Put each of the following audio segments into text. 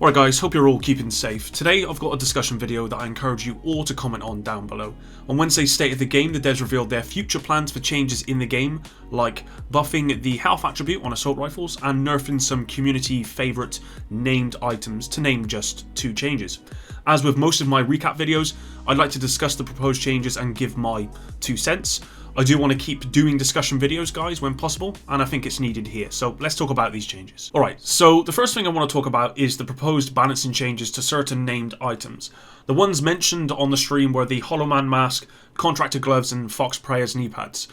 Alright guys, hope you're all keeping safe. Today I've got a discussion video that I encourage you all to comment on down below. On Wednesday's State of the Game, the devs revealed their future plans for changes in the game, like buffing the health attribute on assault rifles and nerfing some community favourite named items, to name just 2 changes. As with most of my recap videos, I'd like to discuss the proposed changes and give my 2 cents. I do want to keep doing discussion videos, guys, when possible, and I think it's needed here. So let's talk about these changes. Alright, so the first thing I want to talk about is the proposed balancing changes to certain named items. The ones mentioned on the stream were the Hollow Man mask, Contractor gloves, and Fox Preyer's knee pads.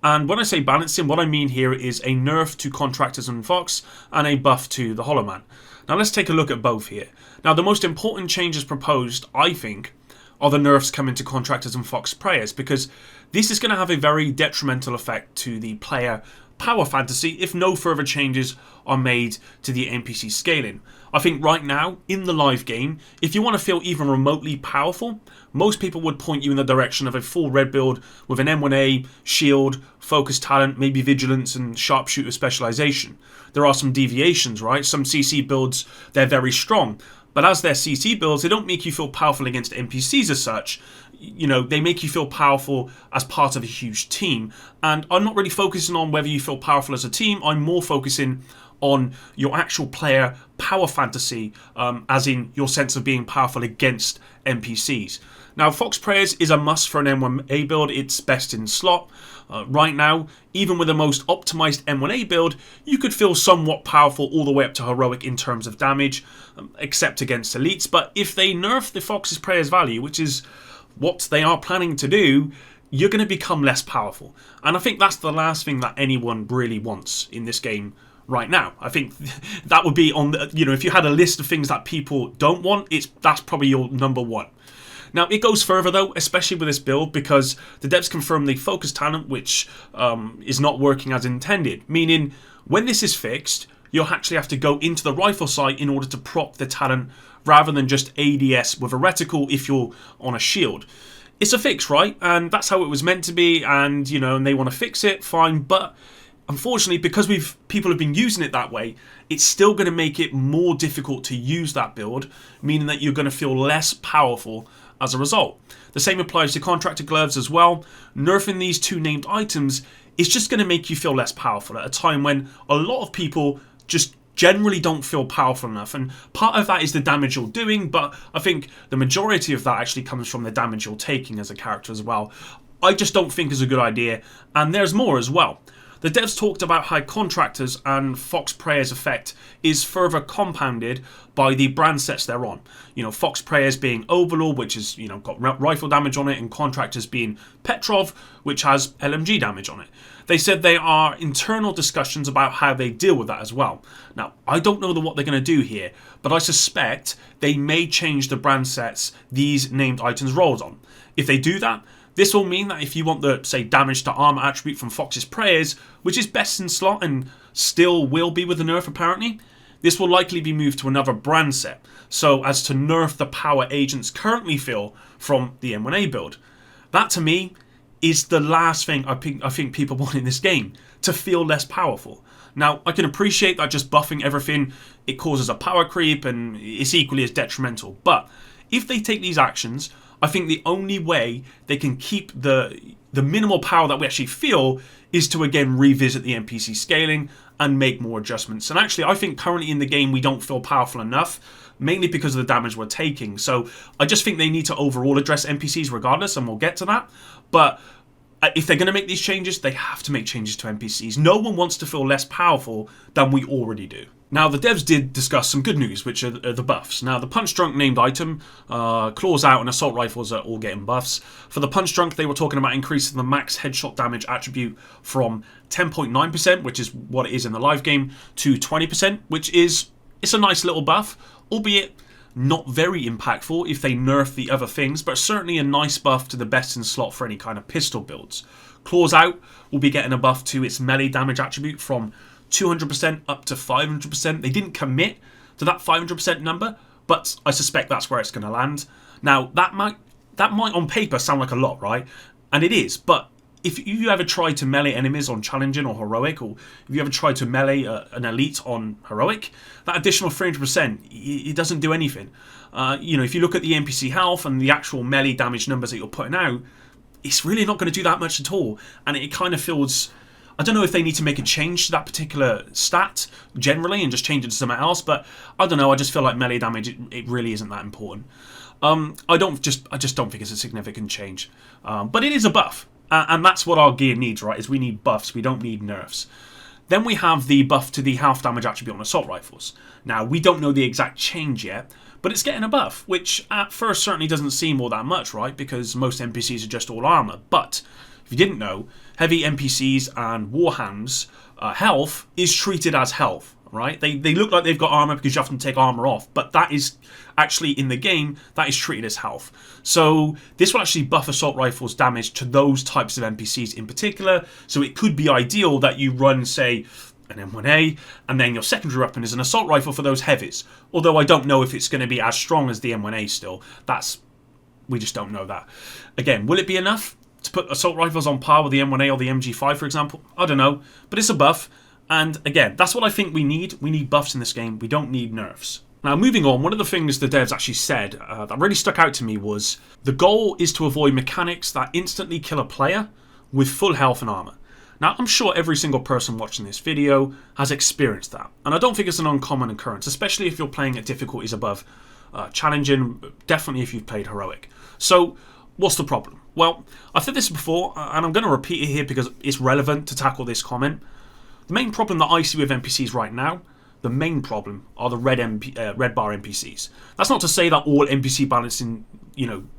And when I say balancing, what I mean here is a nerf to Contractors and Fox, and a buff to the Hollow Man. Now let's take a look at both here. Now the most important changes proposed, I think, are the nerfs coming to Contractors and Fox Preyers, because this is going to have a very detrimental effect to the player power fantasy if no further changes are made to the NPC scaling. I think right now, in the live game, if you want to feel even remotely powerful, most people would point you in the direction of a full red build with an M1A, shield, focus talent, maybe vigilance and sharpshooter specialization. There are some deviations, right? Some CC builds, they're very strong. But as they're CC builds, they don't make you feel powerful against NPCs as such. You know, they make you feel powerful as part of a huge team. And I'm not really focusing on whether you feel powerful as a team. I'm more focusing on your actual player power fantasy, as in your sense of being powerful against NPCs. Now, Fox Preyers is a must for an M1A build. It's best in slot. Right now, even with the most optimized M1A build, you could feel somewhat powerful all the way up to heroic in terms of damage, except against elites. But if they nerf the Fox's Preyer's value, which is what they are planning to do, you're going to become less powerful. And I think that's the last thing that anyone really wants in this game right now. I think that would be on the, if you had a list of things that people don't want, that's probably your number one. Now, it goes further though, especially with this build, because the devs confirm the focus talent, which is not working as intended. Meaning, when this is fixed, you'll actually have to go into the rifle sight in order to proc the talent, rather than just ADS with a reticle if you're on a shield. It's a fix, right? And that's how it was meant to be, and and they want to fix it, fine, but unfortunately, because people have been using it that way, it's still going to make it more difficult to use that build, meaning that you're going to feel less powerful as a result. The same applies to Contractor gloves as well. Nerfing these 2 named items is just going to make you feel less powerful at a time when a lot of people just generally don't feel powerful enough, and part of that is the damage you're doing, but I think the majority of that actually comes from the damage you're taking as a character as well. I just don't think is a good idea, and there's more as well. The devs talked about how Contractors and Fox Preyer's effect is further compounded by the brand sets they're on. Fox Preyer's being Overlord, which has got rifle damage on it, and Contractors being Petrov, which has LMG damage on it. They said they are internal discussions about how they deal with that as well. Now, I don't know what they're going to do here, but I suspect they may change the brand sets these named items rolled on. If they do that, this will mean that if you want the, say, damage to armor attribute from Fox's Preyers, which is best in slot and still will be with the nerf apparently, this will likely be moved to another brand set, so as to nerf the power agents currently feel from the M1A build. That to me is the last thing I think people want in this game, to feel less powerful. Now, I can appreciate that just buffing everything, it causes a power creep and it's equally as detrimental, but if they take these actions, I think the only way they can keep the minimal power that we actually feel is to again revisit the NPC scaling and make more adjustments. And actually, I think currently in the game we don't feel powerful enough, mainly because of the damage we're taking. So I just think they need to overall address NPCs regardless, and we'll get to that. But if they're going to make these changes, they have to make changes to NPCs. No one wants to feel less powerful than we already do. Now, the devs did discuss some good news, which are the buffs. Now, the Punch Drunk named item, Claws Out and Assault Rifles are all getting buffs. For the Punch Drunk, they were talking about increasing the max headshot damage attribute from 10.9%, which is what it is in the live game, to 20%, which is, it's a nice little buff, albeit not very impactful if they nerf the other things, but certainly a nice buff to the best in slot for any kind of pistol builds. Claws Out will be getting a buff to its melee damage attribute from 200% up to 500%. They didn't commit to that 500% number, but I suspect that's where it's going to land. Now, that might on paper sound like a lot, right? And it is, but if you ever try to melee enemies on challenging or heroic, or if you ever try to melee an elite on heroic, that additional 300%, it doesn't do anything. If you look at the NPC health and the actual melee damage numbers that you're putting out, it's really not going to do that much at all. And it kind of feels... I don't know if they need to make a change to that particular stat generally and just change it to something else, but I don't know. I just feel like melee damage, it really isn't that important. I just don't think it's a significant change. But it is a buff. And that's what our gear needs, right? Is we need buffs. We don't need nerfs. Then we have the buff to the half damage attribute on assault rifles. Now, we don't know the exact change yet, but it's getting a buff, which at first certainly doesn't seem all that much, right? Because most NPCs are just all armor. But if you didn't know, heavy NPCs and warhounds health is treated as health, right? They look like they've got armor because you have to take armor off, but that is actually in the game, that is treated as health. So this will actually buff assault rifles damage to those types of NPCs in particular. So it could be ideal that you run, say, an M1A, and then your secondary weapon is an assault rifle for those heavies. Although I don't know if it's going to be as strong as the M1A still. We just don't know that. Again, will it be enough to put assault rifles on par with the M1A or the MG5, for example? I don't know, but it's a buff. And again, that's what I think we need. We need buffs in this game. We don't need nerfs. Now, moving on, one of the things the devs actually said that really stuck out to me was the goal is to avoid mechanics that instantly kill a player with full health and armor. Now, I'm sure every single person watching this video has experienced that, and I don't think it's an uncommon occurrence, especially if you're playing at difficulties above challenging, definitely if you've played heroic. So, what's the problem? Well, I've said this before, and I'm going to repeat it here because it's relevant to tackle this comment. The main problem that I see with NPCs right now, the main problem are the red bar NPCs. That's not to say that all NPC balancing,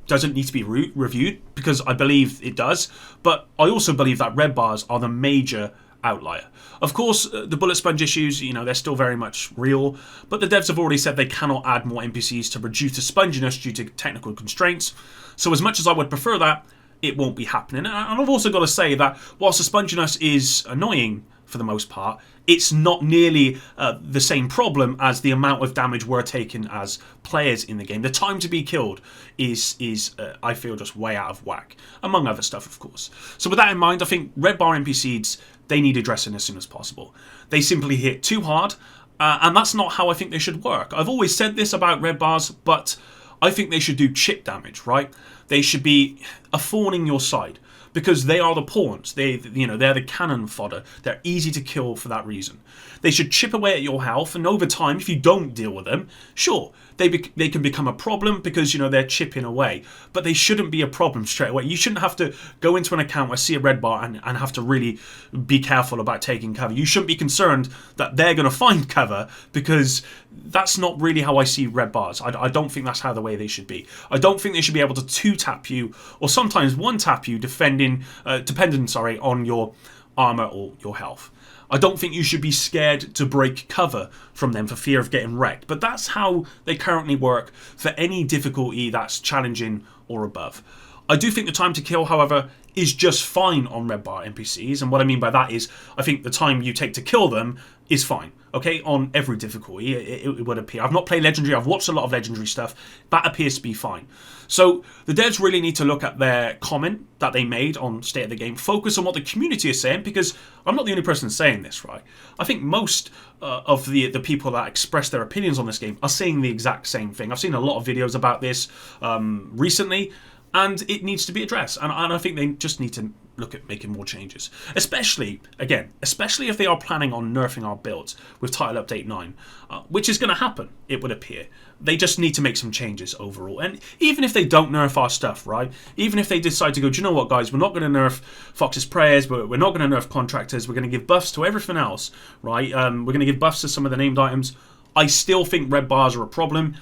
doesn't need to be reviewed, because I believe it does, but I also believe that red bars are the major outlier. Of course, the bullet sponge issues, they're still very much real, but the devs have already said they cannot add more NPCs to reduce the sponginess due to technical constraints. So as much as I would prefer that, it won't be happening. And I've also got to say that whilst the sponginess is annoying for the most part, it's not nearly the same problem as the amount of damage we're taking as players in the game. The time to be killed is I feel, just way out of whack, among other stuff, of course. So with that in mind, I think red bar NPCs, they need addressing as soon as possible. They simply hit too hard, and that's not how I think they should work. I've always said this about red bars, but I think they should do chip damage, right? They should be a thorn in your side, because they are the pawns. They're the cannon fodder. They're easy to kill for that reason. They should chip away at your health, and over time, if you don't deal with them, sure, they can become a problem because, they're chipping away. But they shouldn't be a problem straight away. You shouldn't have to go into an account where see a red bar and have to really be careful about taking cover. You shouldn't be concerned that they're going to find cover, because that's not really how I see red bars. I don't think that's how the way they should be. I don't think they should be able to two-tap you, or sometimes one-tap you, depending on your armor or your health. I don't think you should be scared to break cover from them for fear of getting wrecked. But that's how they currently work for any difficulty that's challenging or above. I do think the time to kill, however, is just fine on red bar NPCs. And what I mean by that is, I think the time you take to kill them is fine. Okay, on every difficulty, it would appear. I've not played Legendary, I've watched a lot of Legendary stuff. That appears to be fine. So the devs really need to look at their comment that they made on State of the Game, focus on what the community is saying, because I'm not the only person saying this, right? I think most of the people that express their opinions on this game are saying the exact same thing. I've seen a lot of videos about this recently, and it needs to be addressed. And I think they just need to look at making more changes. Especially if they are planning on nerfing our builds with Title Update 9, which is going to happen, it would appear. They just need to make some changes overall. And even if they don't nerf our stuff, right? Even if they decide to go, do you know what, guys? We're not going to nerf Fox's Prayers, we're not going to nerf Contractors, we're going to give buffs to everything else, right? We're going to give buffs to some of the named items. I still think red bars are a problem.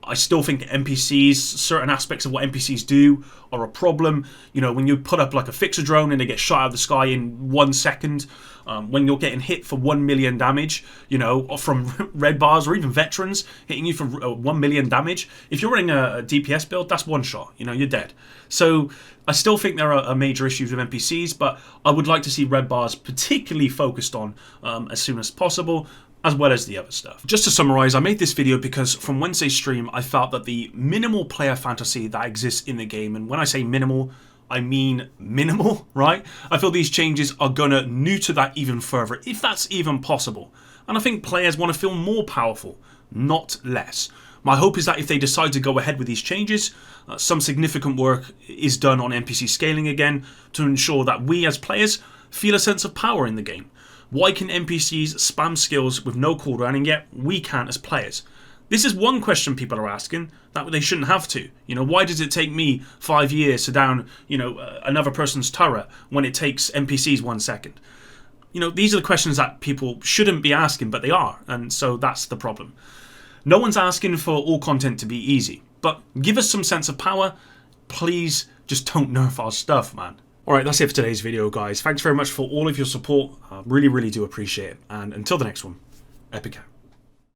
I still think NPCs, certain aspects of what NPCs do are a problem. When you put up like a fixer drone and they get shot out of the sky in 1 second, when you're getting hit for 1 million damage, from red bars, or even veterans hitting you for 1 million damage. If you're running a DPS build, that's one shot, you're dead. So I still think there are major issues with NPCs, but I would like to see red bars particularly focused on as soon as possible, as well as the other stuff. Just to summarize, I made this video because from Wednesday's stream, I felt that the minimal player fantasy that exists in the game, and when I say minimal, I mean minimal, right? I feel these changes are gonna neuter that even further, if that's even possible. And I think players want to feel more powerful, not less. My hope is that if they decide to go ahead with these changes, some significant work is done on NPC scaling again to ensure that we as players feel a sense of power in the game. Why can NPCs spam skills with no cooldown and yet we can't as players? This is one question people are asking that they shouldn't have to. Why does it take me 5 years to down, another person's turret when it takes NPCs 1 second? These are the questions that people shouldn't be asking, but they are, and so that's the problem. No one's asking for all content to be easy, but give us some sense of power. Please just don't nerf our stuff, man. Alright, that's it for today's video, guys. Thanks very much for all of your support. I really, really do appreciate it. And until the next one, epic out.